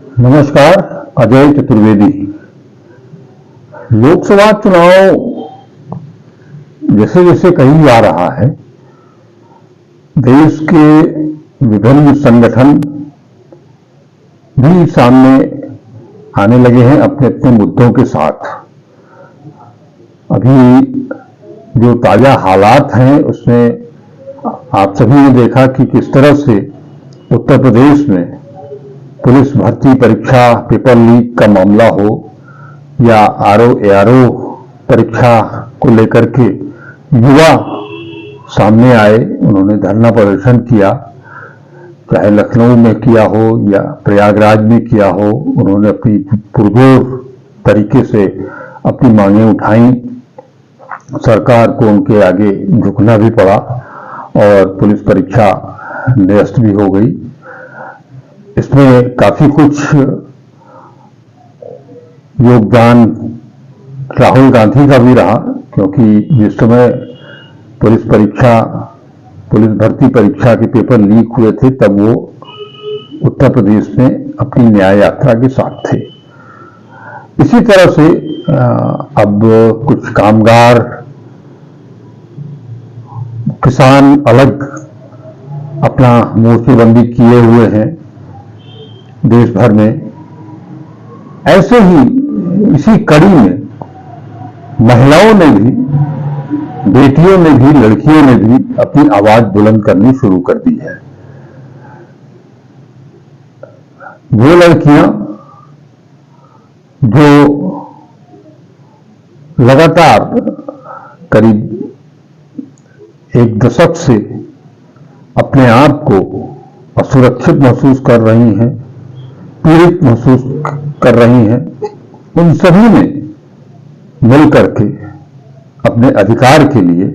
नमस्कार। अजय चतुर्वेदी। लोकसभा चुनाव जैसे जैसे करीब आ रहा है, देश के विभिन्न संगठन भी सामने आने लगे हैं अपने अपने मुद्दों के साथ। अभी जो ताजा हालात हैं उसमें आप सभी ने देखा कि किस तरह से उत्तर प्रदेश में पुलिस भर्ती परीक्षा पेपर लीक का मामला हो या आरओ परीक्षा को लेकर के युवा सामने आए, उन्होंने धरना प्रदर्शन किया, चाहे लखनऊ में किया हो या प्रयागराज में किया हो। उन्होंने अपनी पुरजोर तरीके से अपनी मांगें उठाई, सरकार को उनके आगे झुकना भी पड़ा और पुलिस परीक्षा निरस्त भी हो गई। इसमें काफी कुछ योगदान राहुल गांधी का भी रहा, क्योंकि जिस समय पुलिस भर्ती परीक्षा के पेपर लीक हुए थे तब वो उत्तर प्रदेश में अपनी न्याय यात्रा के साथ थे। इसी तरह से अब कुछ कामगार किसान अलग अपना मोर्चेबंदी किए हुए हैं देश भर में। ऐसे ही इसी कड़ी में महिलाओं ने भी, बेटियों ने भी, लड़कियों ने भी अपनी आवाज बुलंद करनी शुरू कर दी है। वो लड़कियां जो लगातार करीब एक दशक से अपने आप को असुरक्षित महसूस कर रही हैं, पीड़ित महसूस कर रही हैं, उन सभी ने मिलकर के अपने अधिकार के लिए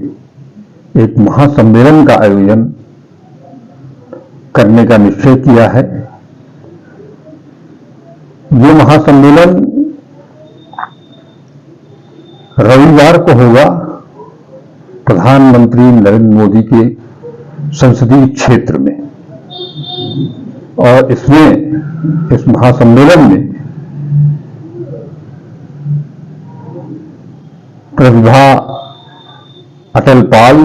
एक महासम्मेलन का आयोजन करने का निश्चय किया है। ये महासम्मेलन रविवार को होगा प्रधानमंत्री नरेंद्र मोदी के संसदीय क्षेत्र में, और इस महासम्मेलन में प्रतिभा अटल पाल,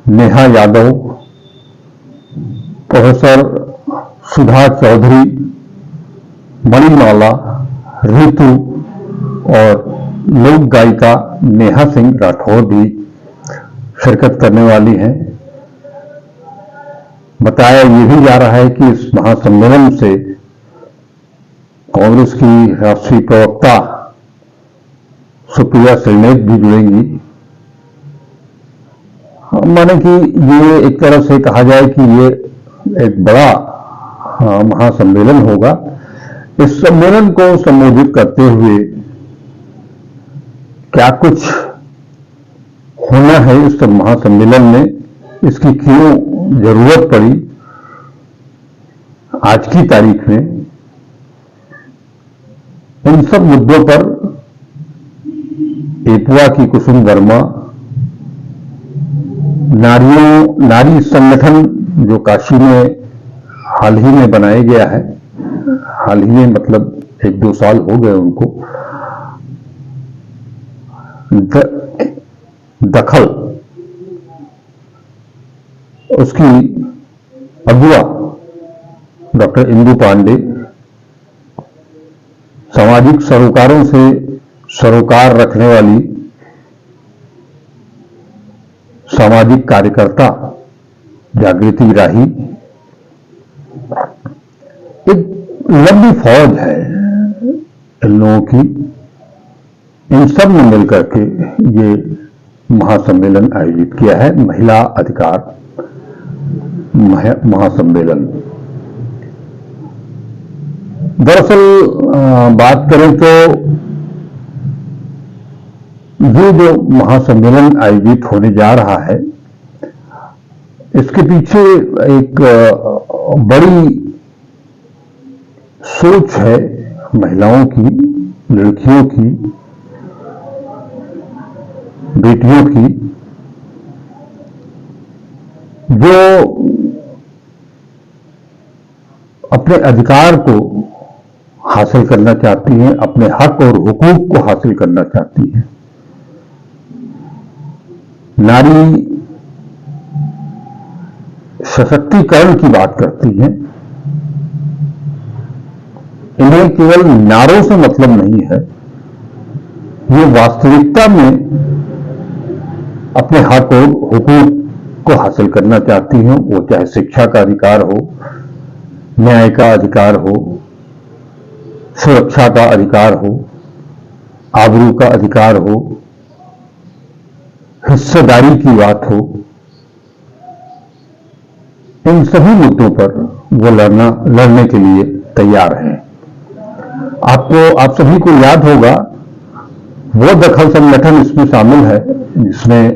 नेहा यादव, प्रोफेसर सुधा चौधरी, मणिमाला, ऋतु और लोक गायिका नेहा सिंह राठौर भी शिरकत करने वाली हैं। बताया ये भी जा रहा है कि इस महासम्मेलन से कांग्रेस की राष्ट्रीय प्रवक्ता सुप्रिया श्रीनेत भी जुड़ेंगी। माने कि ये एक तरह से कहा जाए कि ये एक बड़ा महासम्मेलन होगा। इस सम्मेलन को संबोधित करते हुए क्या कुछ होना है इस महासम्मेलन में, इसकी क्यों जरूरत पड़ी आज की तारीख में, इन सब मुद्दों पर एपुआ की कुसुम वर्मा, नारी संगठन जो काशी में हाल ही में बनाया गया है, हाल ही में मतलब 1-2 साल हो गए उनको, दखल, उसकी अगुआ डॉक्टर इंदु पांडे, सामाजिक सरोकारों से सरोकार रखने वाली सामाजिक कार्यकर्ता जागृति राही, एक लंबी फौज है इन लोगों की। इन सब ने मिलकर के ये महासम्मेलन आयोजित किया है, महिला अधिकार महासम्मेलन। दरअसल बात करें तो ये जो महासम्मेलन आयोजित होने जा रहा है, इसके पीछे एक बड़ी सोच है महिलाओं की, लड़कियों की, बेटियों की, जो अपने अधिकार को हासिल करना चाहती हैं, अपने हक और हुकूक को हासिल करना चाहती हैं। नारी सशक्तिकरण की बात करती हैं। इन्हें केवल नारों से मतलब नहीं है, ये वास्तविकता में अपने हक और हुकूक को हासिल करना चाहती हैं। वो चाहे शिक्षा का अधिकार हो, न्याय का अधिकार हो, सुरक्षा का अधिकार हो, आबरू का अधिकार हो, हिस्सेदारी की बात हो, इन सभी मुद्दों पर वो लड़ने के लिए तैयार हैं। आप सभी को याद होगा, वो दखल संगठन इसमें शामिल है जिसने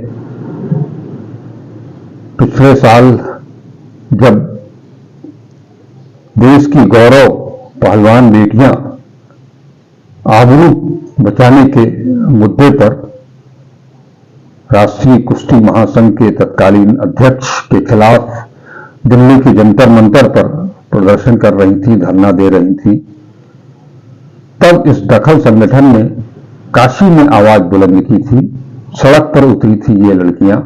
पिछले साल जब देश की गौरव पहलवान बेटियां आबरू बचाने के मुद्दे पर राष्ट्रीय कुश्ती महासंघ के तत्कालीन अध्यक्ष के खिलाफ दिल्ली के जंतर मंतर पर प्रदर्शन कर रही थी, धरना दे रही थी, तब इस दखल संगठन ने काशी में आवाज बुलंद की थी। सड़क पर उतरी थी ये लड़कियां,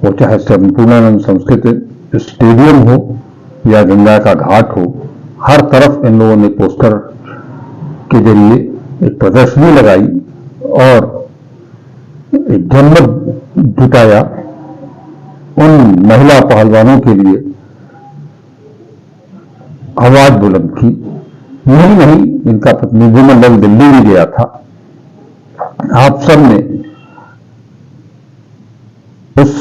वो चाहे संपूर्णानंद संस्कृत स्टेडियम हो या गंगा का घाट हो, हर तरफ इन लोगों ने पोस्टर के जरिए एक प्रदर्शनी लगाई और एक जनमत जुटाया उन महिला पहलवानों के लिए, आवाज बुलंद की। यही नहीं, इनका प्रतिनिधिमंडल दिल्ली भी गया था। आप सब ने उस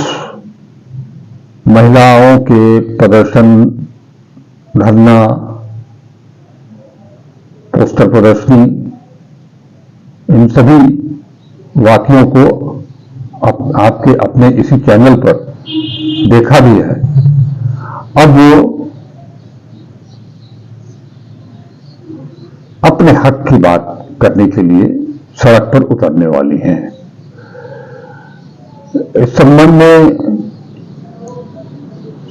महिलाओं के प्रदर्शन, धरना, पोस्टर प्रदर्शनी, इन सभी वाक्यों को आपके अपने इसी चैनल पर देखा भी है। अब वो अपने हक की बात करने के लिए सड़क पर उतरने वाली हैं। इस संबंध में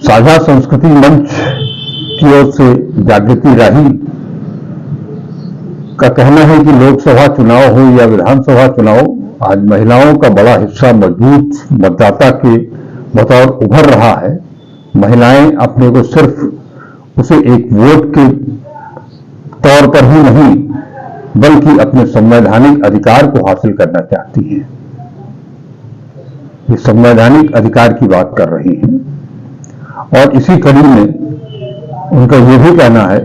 साझा संस्कृति मंच की ओर से जागृति राही का कहना है कि लोकसभा चुनाव हो या विधानसभा चुनाव, आज महिलाओं का बड़ा हिस्सा मजबूत मतदाता के बतौर उभर रहा है। महिलाएं अपने को सिर्फ उसे एक वोट के तौर पर ही नहीं, बल्कि अपने संवैधानिक अधिकार को हासिल करना चाहती हैं। ये संवैधानिक अधिकार की बात कर रही हैं और इसी कड़ी में उनका यह भी कहना है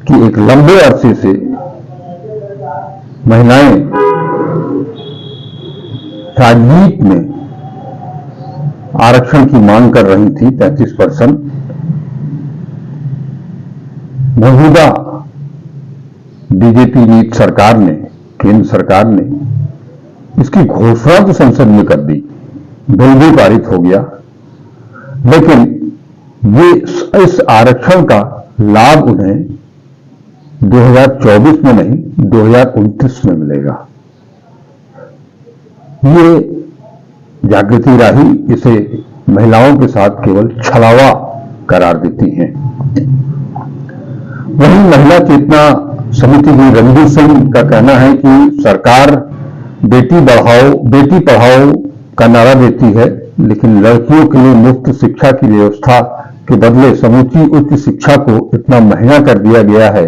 कि एक लंबे अरसे से महिलाएं राजनीति में आरक्षण की मांग कर रही थी, 33%। मौजूदा बीजेपी नीति सरकार ने, केंद्र सरकार ने इसकी घोषणा तो संसद में कर दी, बिल भी पारित हो गया, लेकिन ये इस आरक्षण का लाभ उन्हें 2024 में नहीं, 2029 में मिलेगा। ये जागृति राही इसे महिलाओं के साथ केवल छलावा करार देती हैं। वहीं महिला चेतना समिति की रणवीर सिंह का कहना है कि सरकार बेटी पढ़ाओ का नारा देती है, लेकिन लड़कियों के लिए मुफ्त शिक्षा की व्यवस्था के बदले समूची उच्च शिक्षा को इतना महंगा कर दिया गया है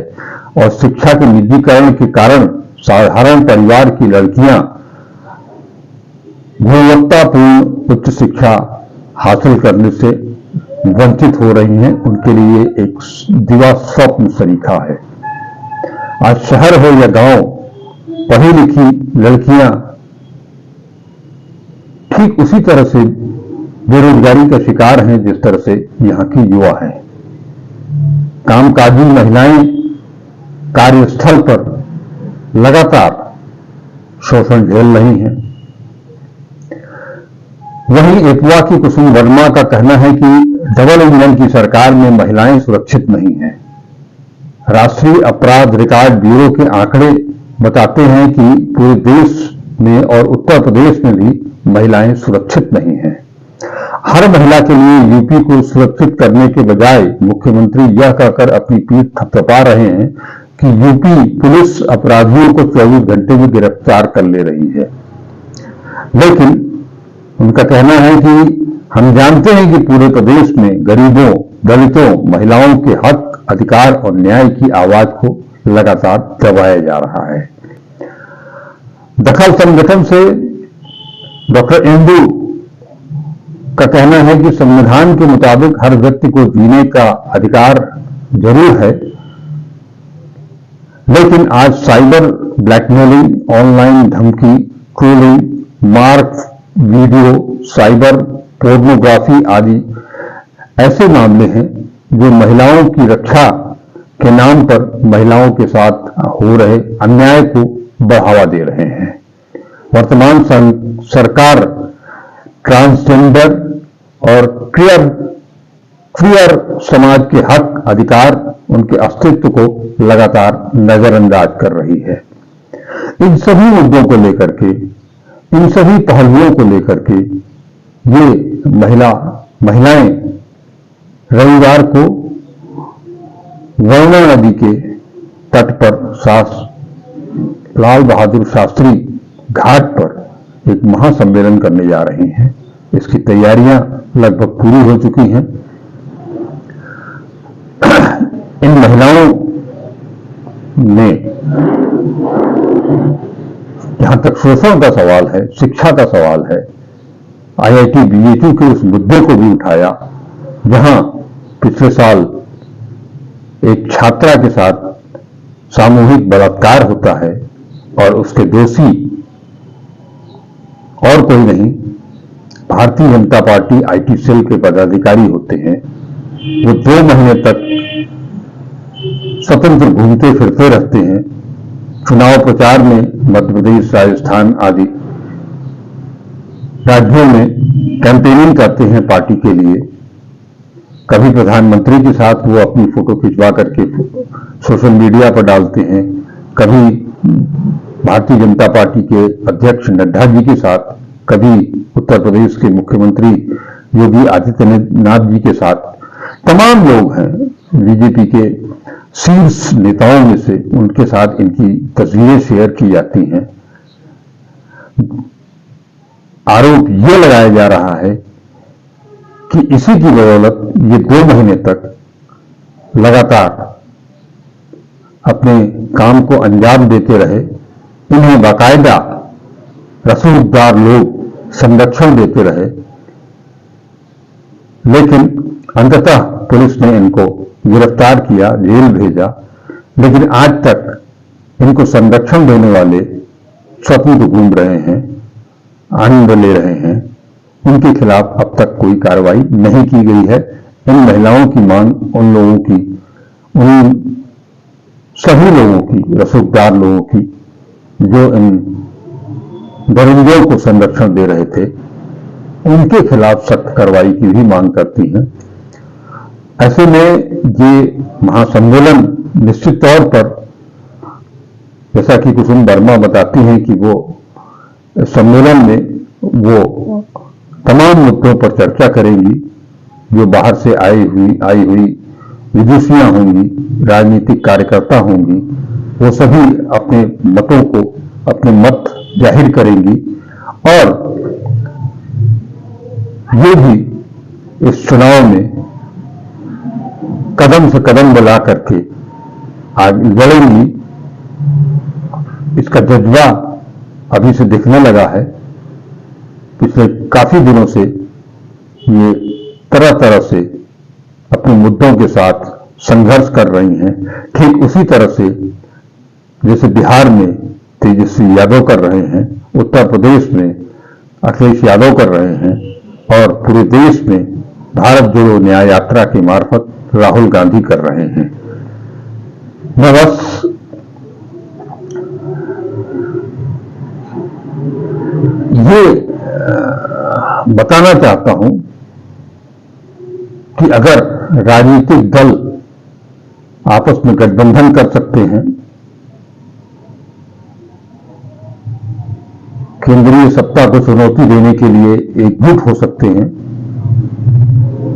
और शिक्षा के निजीकरण के कारण साधारण परिवार की लड़कियां गुणवत्तापूर्ण उच्च शिक्षा हासिल करने से वंचित हो रही हैं। उनके लिए एक दिवा स्वप्न सरीखा है। आज शहर हो या गांव, पढ़ी लिखी लड़कियां ठीक उसी तरह से बेरोजगारी का शिकार हैं जिस तरह से यहां की युवा हैं। कामकाजी महिलाएं कार्यस्थल पर लगातार शोषण झेल रही हैं। वहीं एपवा की कुसुम वर्मा का कहना है कि डबल इंजन की सरकार में महिलाएं सुरक्षित नहीं हैं। राष्ट्रीय अपराध रिकॉर्ड ब्यूरो के आंकड़े बताते हैं कि पूरे देश में और उत्तर प्रदेश में भी महिलाएं सुरक्षित नहीं हैं। हर महिला के लिए यूपी को सुरक्षित करने के बजाय मुख्यमंत्री यह कहकर अपनी पीठ थपथपा रहे हैं कि यूपी पुलिस अपराधियों को 24 घंटे में गिरफ्तार कर ले रही है, लेकिन उनका कहना है कि हम जानते हैं कि पूरे प्रदेश में गरीबों, दलितों, महिलाओं के हक, अधिकार और न्याय की आवाज को लगातार दबाया जा रहा है। दखल संगठन से डॉक्टर इंदु का कहना है कि संविधान के मुताबिक हर व्यक्ति को जीने का अधिकार जरूर है, लेकिन आज साइबर ब्लैकमेलिंग, ऑनलाइन धमकी, trolling, mark video, cyber pornography आदि ऐसे मामले हैं जो महिलाओं की रक्षा के नाम पर महिलाओं के साथ हो रहे अन्याय को बढ़ावा दे रहे हैं। वर्तमान सरकार ट्रांसजेंडर और क्वियर समाज के हक, अधिकार, उनके अस्तित्व को लगातार नजरअंदाज कर रही है। इन सभी मुद्दों को लेकर के, इन सभी पहलुओं को लेकर के ये महिलाएं रविवार को वरुणा नदी के तट पर लाल बहादुर शास्त्री घाट पर एक महासम्मेलन करने जा रही हैं। इसकी तैयारियां लगभग पूरी हो चुकी हैं। इन महिलाओं ने, जहां तक शोषण का सवाल है, शिक्षा का सवाल है, IIT BHU के उस मुद्दे को भी उठाया जहां पिछले साल एक छात्रा के साथ सामूहिक बलात्कार होता है और उसके दोषी और कोई नहीं, Bharatiya Janata party IT cell के पदाधिकारी होते हैं। वो 2 महीने तक स्वतंत्र घूमते फिरते रहते हैं, चुनाव प्रचार में मध्य प्रदेश, राजस्थान आदि राज्यों में कैंपेनिंग करते हैं पार्टी के लिए। कभी प्रधानमंत्री के साथ वो अपनी फोटो खिंचवा करके सोशल मीडिया पर डालते हैं, कभी भारतीय जनता पार्टी के अध्यक्ष नड्डा जी के साथ, कभी उत्तर प्रदेश के मुख्यमंत्री योगी आदित्यनाथ जी के साथ। तमाम लोग हैं बीजेपी के शीर्ष नेताओं में से, उनके साथ इनकी तस्वीरें शेयर की जाती हैं। आरोप यह लगाया जा रहा है कि इसी की बदौलत ये 2 महीने तक लगातार अपने काम को अंजाम देते रहे। इन्हें बाकायदा रसूखदार लोग संरक्षण देते रहे, लेकिन अंततः पुलिस ने इनको गिरफ्तार किया, जेल भेजा, लेकिन आज तक इनको संरक्षण देने वाले स्वतंत्र घूम रहे हैं, आनंद ले रहे हैं। उनके खिलाफ अब तक कोई कार्रवाई नहीं की गई है। इन महिलाओं की मांग उन लोगों की, उन सभी लोगों की, रसूखदार लोगों की जो इन दरिंदों को संरक्षण दे रहे थे, उनके खिलाफ सख्त कार्रवाई की भी मांग करती हैं। ऐसे में ये महासम्मेलन निश्चित तौर पर, जैसा कि कुसुम वर्मा बताती हैं कि वो सम्मेलन में वो तमाम मुद्दों पर चर्चा करेंगी जो बाहर से आई हुई विदुषियां होंगी, राजनीतिक कार्यकर्ता होंगी, वो सभी अपने मतों को, अपने मत जाहिर करेंगी और ये भी इस चुनाव में कदम से कदम मिला करके आगे लड़ेंगी। इसका जज्बा अभी से दिखने लगा है। पिछले काफी दिनों से ये तरह तरह से अपने मुद्दों के साथ संघर्ष कर रही हैं, ठीक उसी तरह से जैसे बिहार में तेजस्वी यादव कर रहे हैं, उत्तर प्रदेश में अखिलेश यादव कर रहे हैं और पूरे देश में भारत जोड़ो न्याय यात्रा के मार्फत राहुल गांधी कर रहे हैं। मैं बस ये बताना चाहता हूं कि अगर राजनीतिक दल आपस में गठबंधन कर सकते हैं, केंद्रीय सत्ता को चुनौती देने के लिए एकजुट हो सकते हैं,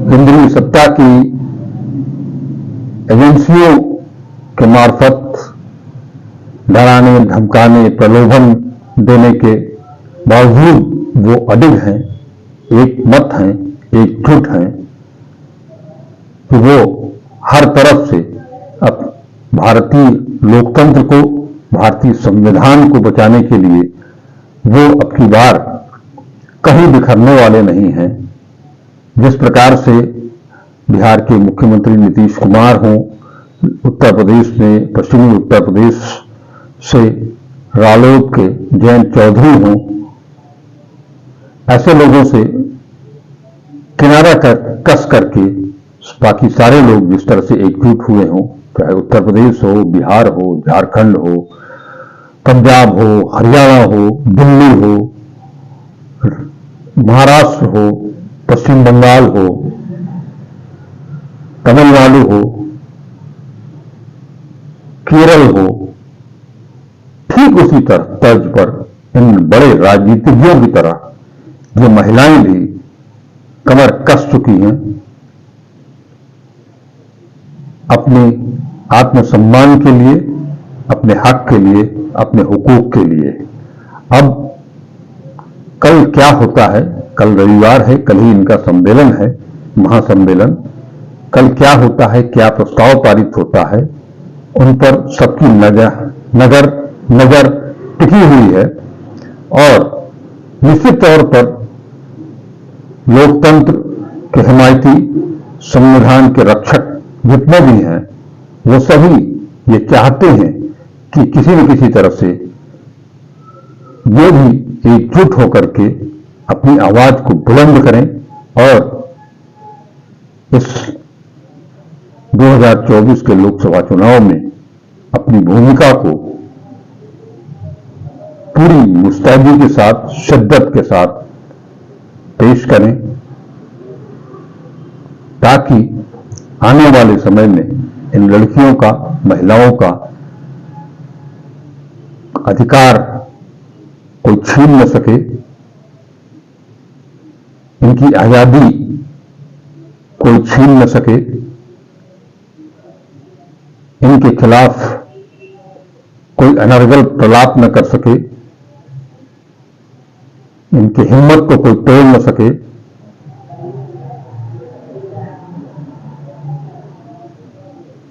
केंद्रीय सत्ता की एजेंसियों के मार्फत डराने, धमकाने, प्रलोभन देने के बावजूद वो अडिग हैं, एक मत हैं, एकजुट हैं कि वो हर तरफ से अब भारतीय लोकतंत्र को, भारतीय संविधान को बचाने के लिए वो अब की बार कहीं बिखरने वाले नहीं हैं। जिस प्रकार से बिहार के मुख्यमंत्री नीतीश कुमार हों, उत्तर प्रदेश में, पश्चिमी उत्तर प्रदेश से रालोद के जयंत चौधरी हों, ऐसे लोगों से किनारा कस करके बाकी सारे लोग जिस तरह से एकजुट हुए हों, चाहे उत्तर प्रदेश हो, बिहार हो, झारखंड हो, पंजाब हो, हरियाणा हो, दिल्ली हो, महाराष्ट्र हो, पश्चिम बंगाल हो, तमिलनाडु हो, केरल हो, ठीक उसी तरह तर्ज पर इन बड़े राजनीतिज्ञों की तरह ये महिलाएं भी कमर कस चुकी हैं अपने आत्मसम्मान के लिए, अपने हक के लिए, अपने हुकूक के लिए। अब कल क्या होता है, कल रविवार है, कल ही इनका सम्मेलन है, महासम्मेलन। कल क्या होता है, क्या प्रस्ताव पारित होता है, उन पर सबकी नजर टिकी हुई है। और निश्चित तौर पर लोकतंत्र के हिमायती, संविधान के रक्षक जितने भी हैं, वो सभी ये चाहते हैं कि किसी न किसी तरह से ये भी एकजुट होकर के अपनी आवाज को बुलंद करें और इस 2024 के लोकसभा चुनाव में अपनी भूमिका को पूरी मुस्तैदी के साथ, शिद्दत के साथ पेश करें, ताकि आने वाले समय में इन लड़कियों का, महिलाओं का अधिकार कोई छीन न सके, इनकी आजादी कोई छीन न सके, इनके खिलाफ कोई अनर्गल प्रलाप न कर सके, इनकी हिम्मत को कोई तोड़ न सके।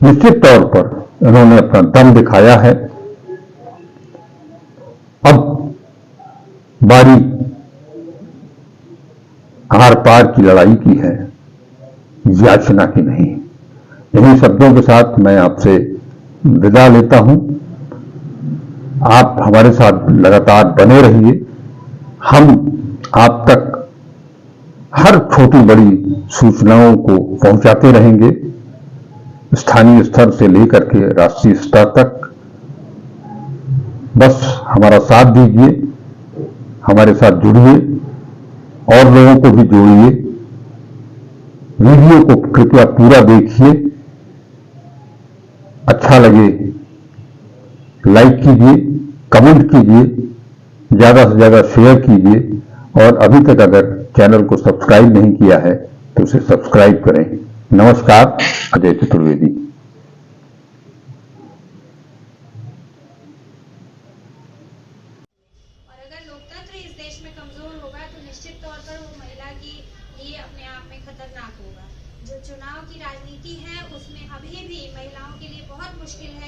निश्चित तौर पर इन्होंने अपना दम दिखाया है। अब बारी आर पार की लड़ाई की है, याचना की नहीं। इन्हीं शब्दों के साथ मैं आपसे विदा लेता हूं। आप हमारे साथ लगातार बने रहिए। हम आप तक हर छोटी बड़ी सूचनाओं को पहुंचाते रहेंगे, स्थानीय स्तर से लेकर के राष्ट्रीय स्तर तक। बस हमारा साथ दीजिए, हमारे साथ जुड़िए और लोगों को भी जोड़िए। वीडियो को कृपया पूरा देखिए, अच्छा लगे लाइक कीजिए, कमेंट कीजिए, ज्यादा से ज्यादा शेयर कीजिए और अभी तक अगर चैनल को सब्सक्राइब नहीं किया है तो उसे सब्सक्राइब करें। नमस्कार, अजय चतुर्वेदी। और अगर लोकतंत्र इस देश में कमजोर होगा तो निश्चित तौर पर वो महिला के लिए अपने आप में खतरनाक होगा। जो चुनाव की राजनीति है उसमें अभी भी महिलाओं के लिए बहुत मुश्किल है